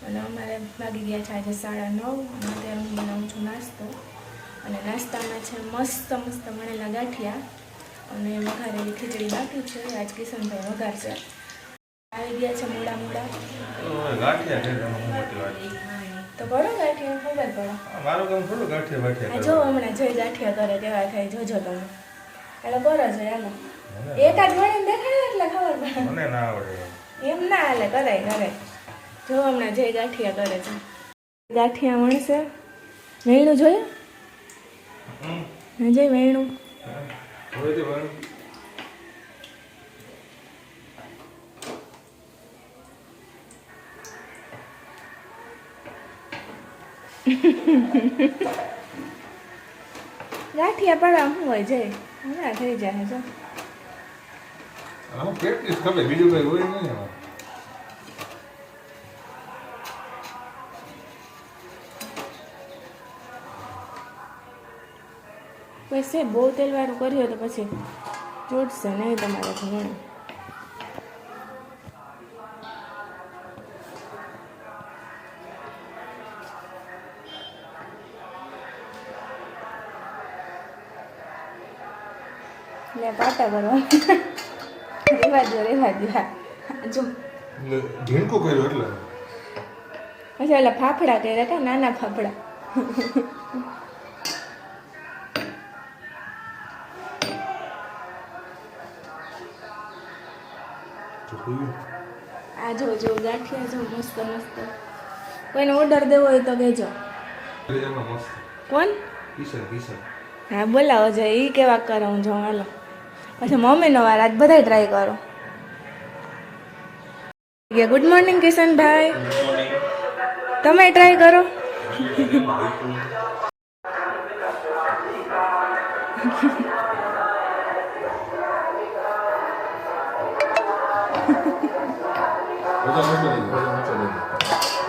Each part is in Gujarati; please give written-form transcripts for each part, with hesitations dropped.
અને અમારે વાગી ગયા છે આજે 9:30 અને અત્યારે હું બનાવું છું નાસ્તો. અને નાસ્તામાં છે મસ્ત મસ્ત વણેલા ગાંઠિયા અને વઘારેલી ખીચડી બાકી છે. આજ કિશનભાઈ વઘારશે. આવી ગયા છે મોડા મોડા તો કરો ગાંઠિયા ખબર પડે. મારું કામ થોડું ગાંઠિયા જો હમણાં જય ગાંઠિયા કરે કેવા થાય જોજો તમે. એટલે કરો છો હાલો એકાદ વળીને દેખાય એટલે ખબર પડે. મને ના આવડે એમ ના હાલે કરાય. જો હમણાં જય ગાંઠિયા કરે છે. ગાંઠિયા વણશે. વેણું જોયું? જય વેણું ગાંઠિયા પડવા શું હોય જય હમણાં થઈ જાય. જો પ્રેક્ટિસ ખબર બીજું કઈ હોય નહીં એમાં. પછી બહુ તેલવાળું કર્યું તો પછી ચોટશે નહીં તમારે ઘણું. લે પાટા કરવા રેવા દો જો ઝીણકું કર્યું એટલે અચ્છા એટલે ફાફડા કર્યા કા નાના ફાફડા. આ જો ગાંઠિયા જો મસ્ત મસ્ત. કોઈને ઓર્ડર દેવો હોય તો કહેજો. કોણ? કિશન હા બોલાવો જો એ કેવા કરો હું જો હાલો. પછી મમ્મીનો વાર આજ બધા ટ્રાય કરો. Good morning Kishanbhai. તમે ટ્રાય કરો.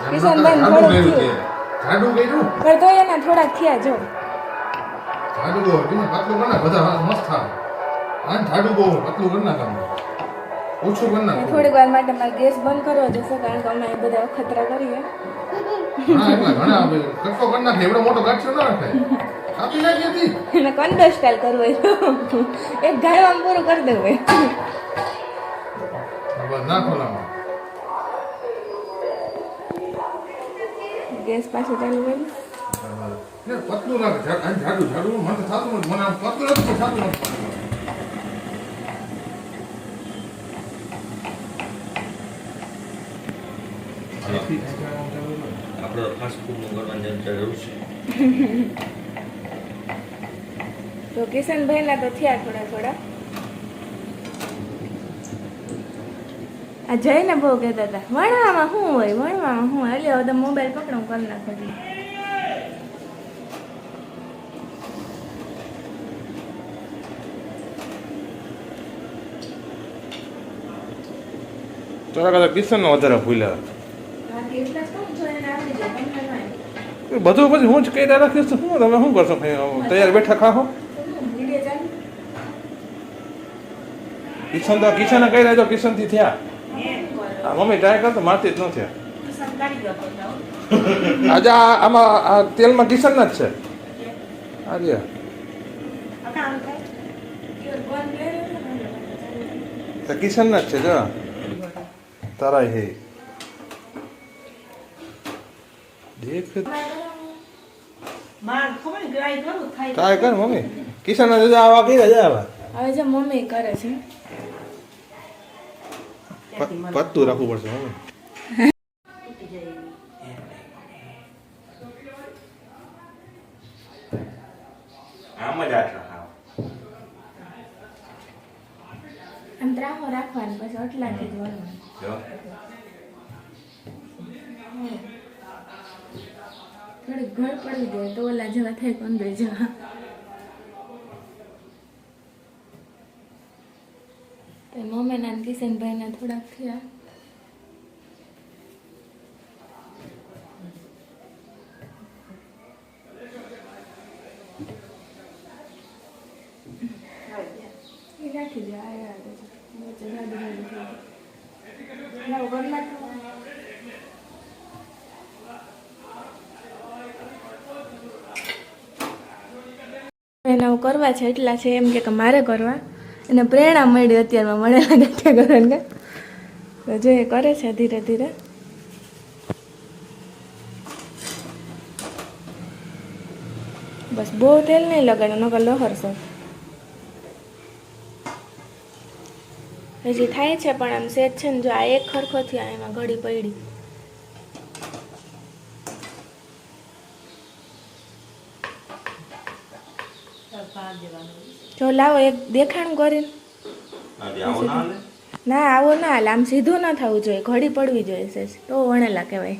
કિશનભાઈ પણ તો એના થોડાક થયા જો. થોડીક વાર માટે મારે ગેસ બંધ કરવો જશે કારણ કે અમે બધા અખતરા કરીએ. એને કંદો સ્ટાઇલ કરવો હોય એક ગાળવામાં પૂરું કરી દેવું હોય. ગેસ પાછું ચાલુ કરી પતલું લાગે જાડું મને થતું નથી. મને પતલું નથી થતું નથી. આપણે ફાસ્ટ ફૂડ કરવાની જરૂર છે. તો કિશનભાઈના તો થયા થોડા. આ જઈને બહુ કહેતા હતા વણવામાં શું હોય એટલે હવે તો મોબાઈલ પકડો કરી નાખો. થોડા કદાચ કિશનનો વધારે ભૂલ્યા બધું. પછી હું જ કહી રાખીશ તો શું તમે શું કરશો? તૈયાર બેઠા ખાઓ. કિશન કહી રહેજો કિશનથી થયા. મમ્મી ટ્રાય કરતો મારતી જ ન થયા. આજે આમાં આ તેલમાં કિશનના જ છે. આજે કિશનના જ છે જો તારા હે દેખ ટ્રાય કર મમ્મી. કિશનના જજા આવા કઈ રજા આવા હવે જે મમ્મી કરે છે પત્તું રાખવું પડશે મમ્મી. આમ જ આમ ત્રાહો રાખવાનું પછી અટલાથી જ વળવાનું. થોડીક ઘર પડી જાય તો ઓલા જેવા થાય કંદોઈ જેવા. તો મમ્મીના કિશનભાઈના થોડાક થયા. એ રાખી દે આ કરવા છે એટલા છે એમ કે મારે કરવા એને પ્રેરણા મળી અત્યારમાં મળેલા ગાંઠિયા કરવાની તો જો એ કરે છે ધીરે ધીરે બસ બહુ તેલ નહીં લગાડે નકર લહરશે હજી થાય છે પણ આમ સેજ છે ને જો આ એક ખરખો થયા એમાં ઘડી પડી જો લાવો એક દેખાણ કરીને ના આવો ના હાલ આમ સીધું ના થવું જોઈએ ઘડી પડવી જોઈએ સેજ તો વણેલા કહેવાય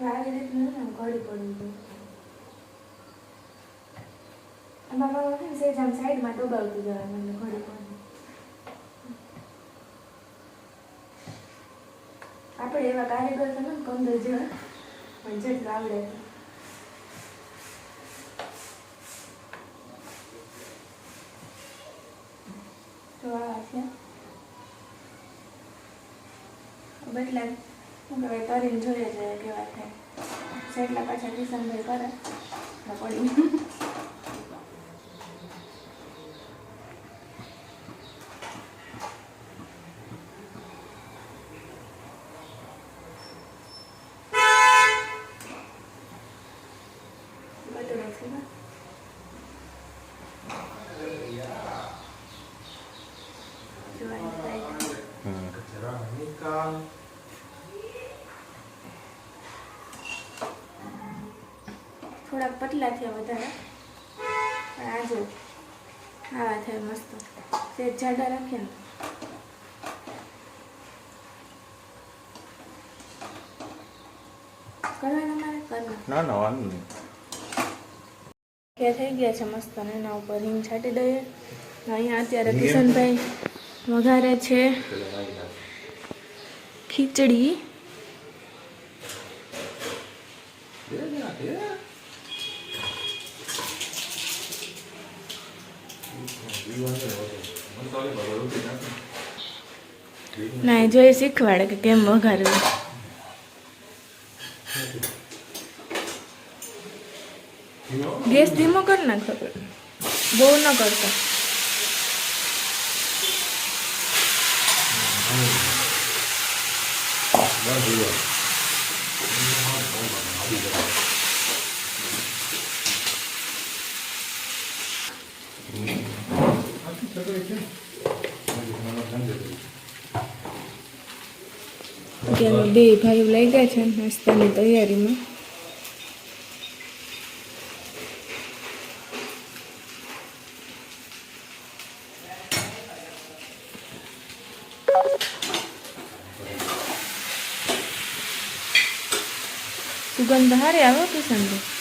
જો આવી રીતનું ઘડી પડવી જોઈએ આમાં સેજ આમ સાઈડમાં દબાવતી જવાય મને ઘડી પડવી આપણે એવા કારીગર તો નથી કંદર જેવા પણ જેટલું આવડે તો આ છે બદલા શું કહેવાય તરીને જોઈએ છે કેવા થાય સેટલા પાછા કિશનભાઈ કરે તો પડી થોડાક પતલા થયા વધારે પણ આ જો આવા થાય મસ્ત સેજ જાડા રાખીએ ને કરવાના મારે કરના ના ના વાંધો નહીં કે થઈ ગયા છે મસ્ત અને એના ઉપર હિંગ છાંટી દઈએ અહીંયા અત્યારે કિશનભાઈ વઘારે છે ખીચડી ના જોઈ શીખવાડે કે કેમ વઘારવું ગેસ ધીમો કરી નાખો બહુ ન કરતો અત્યારે બે ભાઈઓ લઈ ગયા છે નાસ્તાની તૈયારીમાં સુગંધ હારી આવો કિશનભાઈ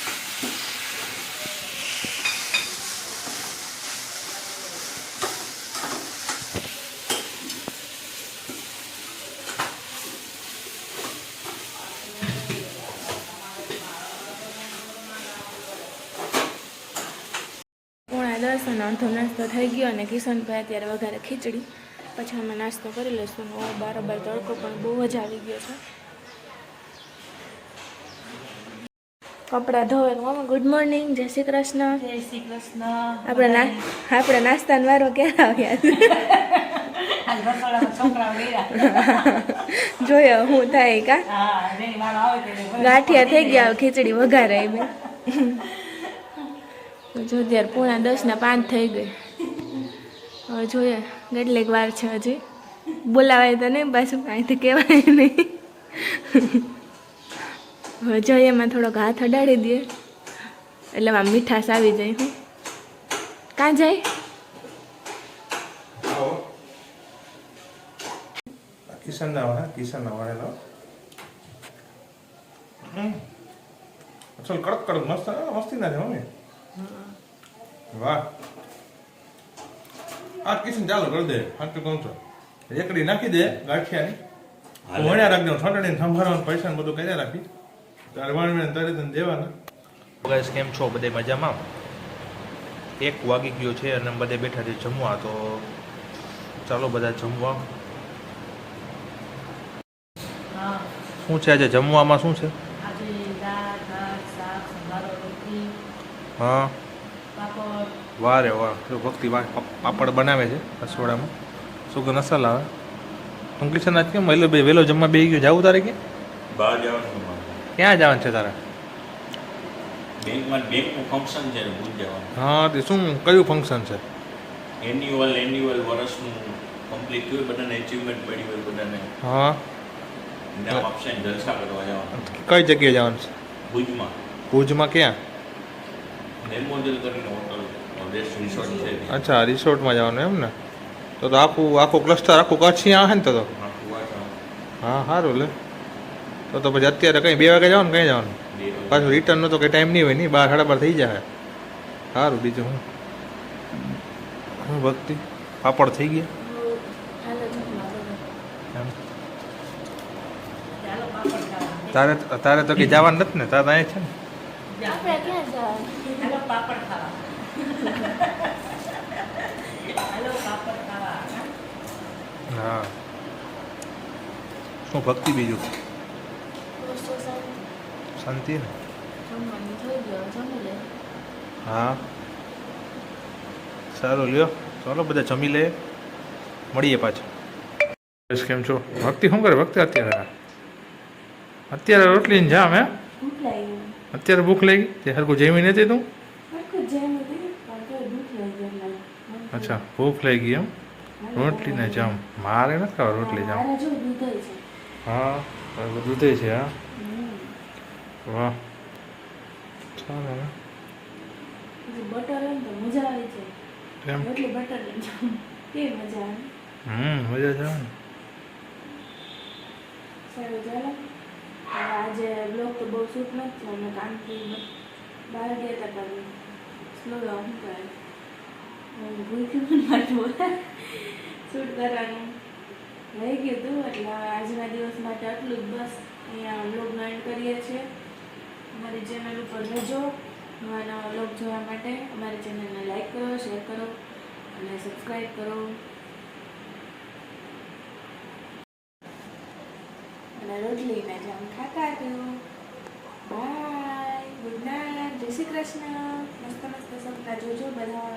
દસ અને અડધો નાસ્તો થઈ ગયો અને કિશનભાઈ અત્યારે વઘારે ખીચડી પછી અમે નાસ્તો કરી લઈશું બરાબર તડકો પણ બહુ જ આવી ગયો છે કપડાં ધોવાનું મમ્મી ગુડ મોર્નિંગ જય શ્રી કૃષ્ણ જય શ્રી કૃષ્ણ આપણે નાસ્તાનો વારો ક્યારે આવ્યા જોયો હું થાય કા ગાંઠિયા થઈ ગયા ખીચડી વઘારે બે જો ત્યારે 9:45 થઈ ગઈ હવે જોઈએ કેટલીક વાર છે હજી બોલાવાય તો નહીં પાછું અહીંથી કહેવાય નહીં હવે જોઈએ એમાં થોડોક હાથ અડાડી દઈએ એટલે આમાં મીઠાશ આવી જાય હું કાં જાય કિશન ના વાળેલો અસલ કડક મસ્ત મસ્તી ના છે મમ્મી વાહ આ કિશન ચાલુ કરી દે સાચું કહું છું એકડી નાખી દે ગાંઠિયાની વણ્યા રાખજો ઠંડણી સંભાળવાનું પૈસા બધું કર્યા રાખી તારે વણવીને તરી તને દેવાના ગાઈસ કેમ છો બધે મજામાં 1 વાગી ગયો છે અને બધે બેઠા છે જમવા તો ચાલો બધા જમવા શું છે આજે જમવામાં શું છે આજે દાળ ભાત શાક સંભારો રોટલી હા પાપડ વાહ રે વાહ જો ભક્તિ પાપડ બનાવે છે રસોડામાં સુગંધ અસલ આવે અંકિશન આજ કેમ વહેલો જમવા બેસી ગયો જાવું તારે કે બહાર જવાનું મારે. ક્યાં જવાનું છે તારે બેંકનું ફંક્શન છે ને ભૂલ જવાનું હા તે શું કયું ફંક્શન છે એન્યુઅલ વર્ષનું કમ્પ્લીટ થયું બધાને અચીવમેન્ટ મળી હોય બધાને હા ઇનામ આપશે ને જલસા કરવા જવાનું કઈ જગ્યાએ જવાનું છે ભુજમાં ભુજમાં ક્યાં નેલમોજલ કરીને હોટલ રિસોર્ટ છે અચ્છા રિસોર્ટમાં જવાનું એમ ને તો આખું ક્લસ્ટર આખું કચ્છી આવે ને તો હા સારું લે તો પછી અત્યારે કંઈ 2 વાગે જવાનું કંઈ જવાનું પાછું રિટર્નનો તો કંઈ ટાઈમ નહીં હોય નહીં 12 સાડા 12 થઈ જાય સારું બીજું હું ભક્તિ પાપડ થઈ ગયા હાલો જમવા બધા. એમ ચાલો પાપડ ખાવા તારે તો કંઈ જવાનું નથી ને તારે અહીંયા છે ને આપણે ક્યાં જવાનું હાલો પાપડ ખાવા હાલો પાપડ ખાવા હા શું ભક્તિ બીજું દોસ્તો સાથે શાંતિ ને જમવાનું થઈ ગયું જમી લે હા સારું લ્યો ચાલો બધા જમી લે મળીએ પાછું બસ કેમ છો ભક્તિ શું કરે ભક્તિ અત્યારે રોટલી ને જામ હે ભૂખ લાગી અત્યારે ભૂખ લાગી તે હરખું જમી નથી તું આખું જેમ હતી પણ તો ભૂખ લાગી એમ લાગે. અચ્છા ભૂખ લાગી એમ રોટલી ને જામ મારે નથી ખાવા રોટલી જામ મારે જો દૂધ છે હા દૂધે છે હા વાહ ચાલે ને બટર હોય ને તો મજા આવે છે એમ રોટલી બટર ને જામ કે મજા આવે મજા જ આવે ને સારું ચાલો હવે આજે બ્લોગ તો બહુ શૂટ નથી થયો અમે કાનપુર બહાર ગયા હતા પણ સ્લો શું કરે ભૂખ્યું પણ મારું શૂટ કરવાનું રહી ગયું હતું એટલે હવે આજના દિવસ માટે આટલું જ બસ અહીંયા બ્લોગનો એન્ડ કરીએ છીએ અમારી ચેનલ ઉપર રહેજો નવા નવા બ્લોગ જોવા માટે અમારી ચેનલને લાઈક કરો શેર કરો અને સબસ્ક્રાઈબ કરો અને રોટલીને જામ ખાતા રહ્યો બાય ગુડ નાઇટ જય શ્રી કૃષ્ણ મસ્ત મસ્ત સપના જોજો બધા